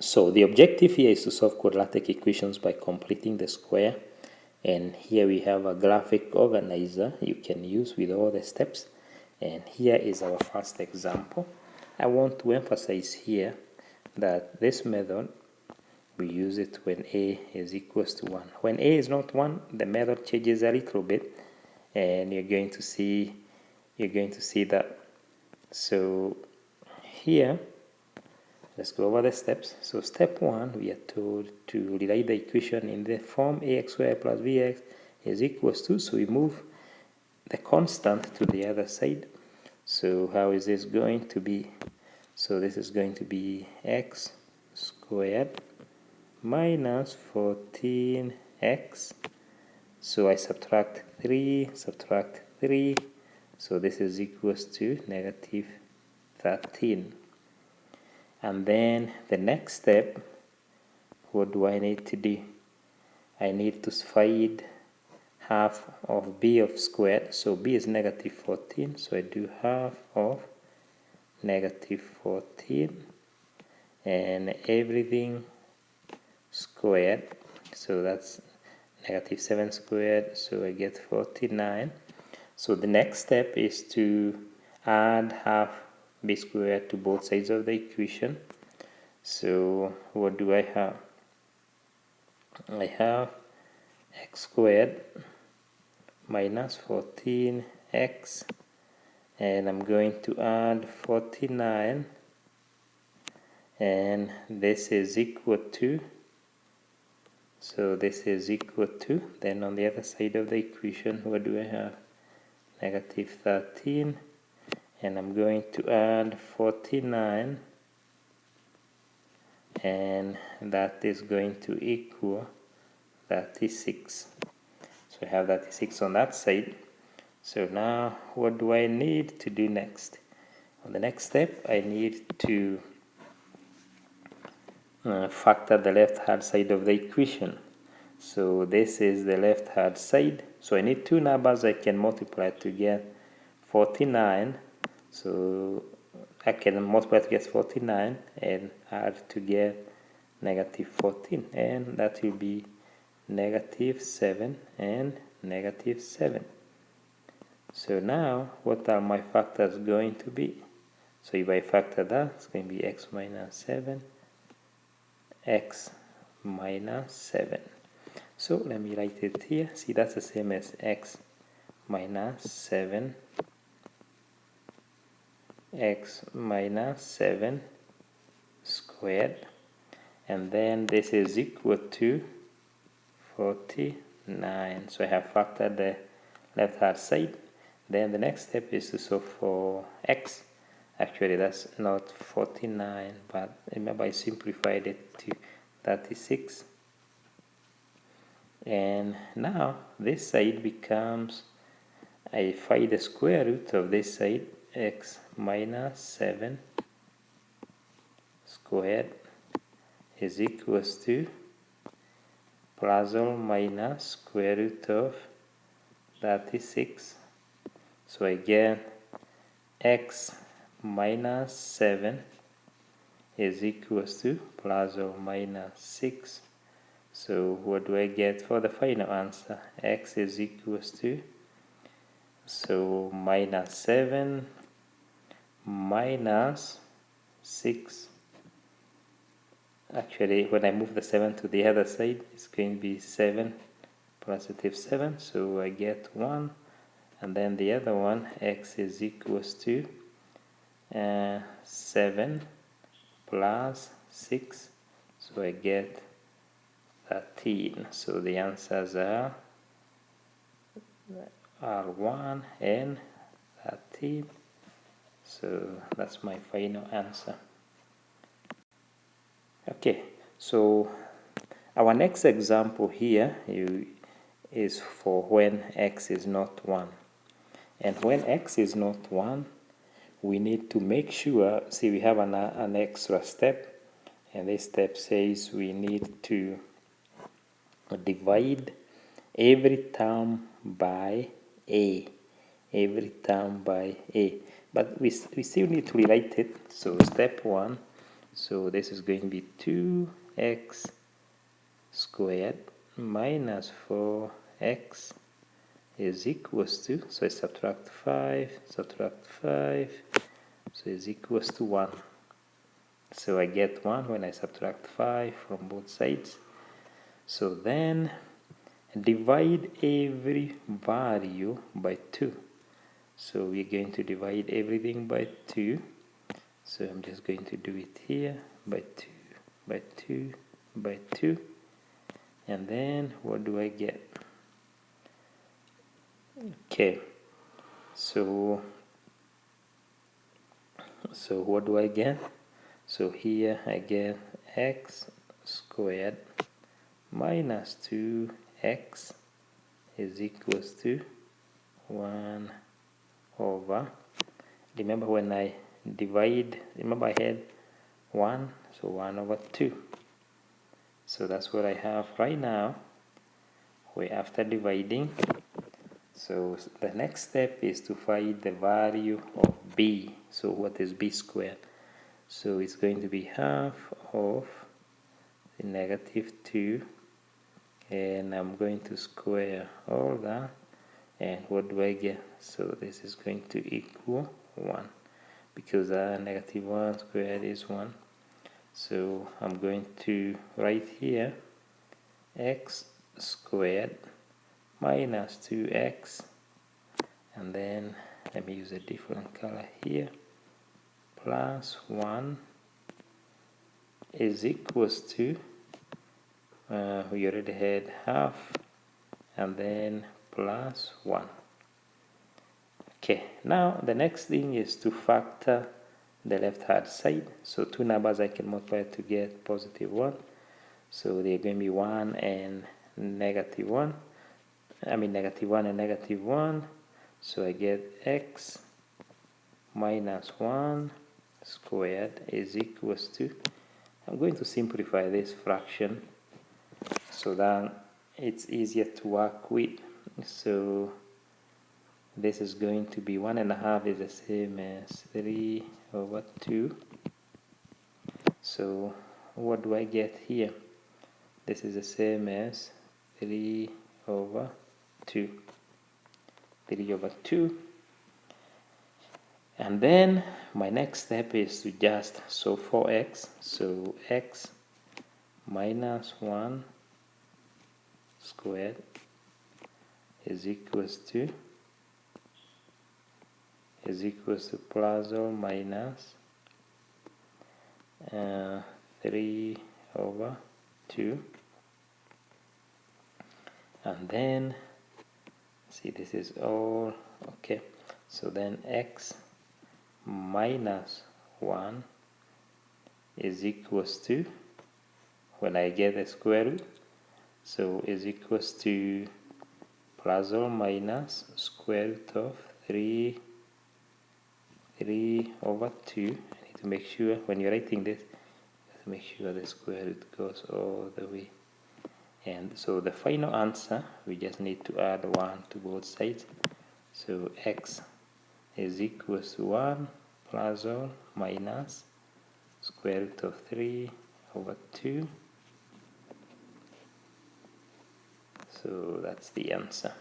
So the objective here is to solve quadratic equations by completing the square. And here we have a graphic organizer you can use with all the steps. And here is our first example. I want to emphasize here that this method, we use it when a is equals to 1. When a is not 1, the method changes a little bit, and you're going to see that. So here, let's go over the steps. So step 1, we are told to rewrite the equation in the form ax squared plus bx is equals to, so we move the constant to the other side. So how is this going to be? So this is going to be x squared minus 14x. So I subtract 3, so this is equals to negative 13. And then the next step, what do I need to do? I need to find half of b of squared. So b is negative 14, so I do half of negative 14 and everything squared. So that's negative 7 squared, so I get 49. So the next step is to add half b squared to both sides of the equation. So what do I have? I have x squared minus 14x, and I'm going to add 49, and this is equal to, so this is equal to, then on the other side of the equation, what do I have? Negative 13, and I'm going to add 49, and that is going to equal 36. So I have 36 on that side. So now what do I need to do next? On the next step, I need to factor the left hand side of the equation. So this is the left hand side. So I need two numbers I can multiply to get 49. So I can multiply to get 49 and add to get negative 14, and that will be negative 7 and negative 7. So now what are my factors going to be? So if I factor that, it's going to be x minus 7, x minus 7. So let me write it here. See, that's the same as x minus 7, x minus 7 squared, and then this is equal to 49. So I have factored the left hand side. Then the next step is to solve for x. Actually, that's not 49, but remember I simplified it to 36. And now this side becomes, I find the square root of this side, x minus 7 squared is equals to plus or minus square root of 36. So I get x minus 7 is equals to plus or minus 6. So what do I get for the final answer? X is equals to, so minus 7 minus 6. Actually, when I move the 7 to the other side, it's going to be 7 positive 7. So I get 1. And then the other one, x is equals to 7 plus 6. So I get 13. So the answers are 1 and 13. So that's my final answer. Okay, so our next example here is for when x is not 1. And when x is not 1, we need to make sure, see, we have an extra step, and this step says we need to divide every term by a. But we still need to rewrite it. So step 1, So this is going to be 2x squared minus 4x is equals to, so I subtract 5, so is equals to 1. So I get 1 when I subtract 5 from both sides. So then divide every value by 2. So we're going to divide everything by 2. So I'm just going to do it here by 2, by 2, by 2. And then what do I get? Okay, so what do I get? So here I get x squared minus 2x is equals to 1 over, remember when I divide, remember I had 1, so 1 over 2. So that's what I have right now. After dividing, so the next step is to find the value of b. So what is b squared? So it's going to be half of the negative 2, and I'm going to square all that, and what do I get? So this is going to equal 1, because negative 1 squared is 1. So I'm going to write here x squared minus 2x, and then let me use a different color here, plus 1 is equals to, we already had half, and then plus 1. Okay, now the next thing is to factor the left hand side. So two numbers I can multiply to get positive 1. So they're going to be 1 and negative 1. I mean negative 1 and negative 1. So I get x minus 1 squared is equals to, I'm going to simplify this fraction so that it's easier to work with. So this is going to be 1.5 is the same as 3 over 2. So what do I get here? This is the same as 3 over 2. 3 over 2. And then my next step is to just solve for x. So x minus 1 squared is equals to plus or minus 3 over 2. And then see, this is all okay. So then x minus 1 is equals to, when I get the square root, so is equals to plus or minus square root of 3 over 2. I need to make sure when you're writing this, make sure the square root goes all the way. And so the final answer, we just need to add 1 to both sides. So x is equals to 1 plus or minus square root of 3 over 2. So that's the answer.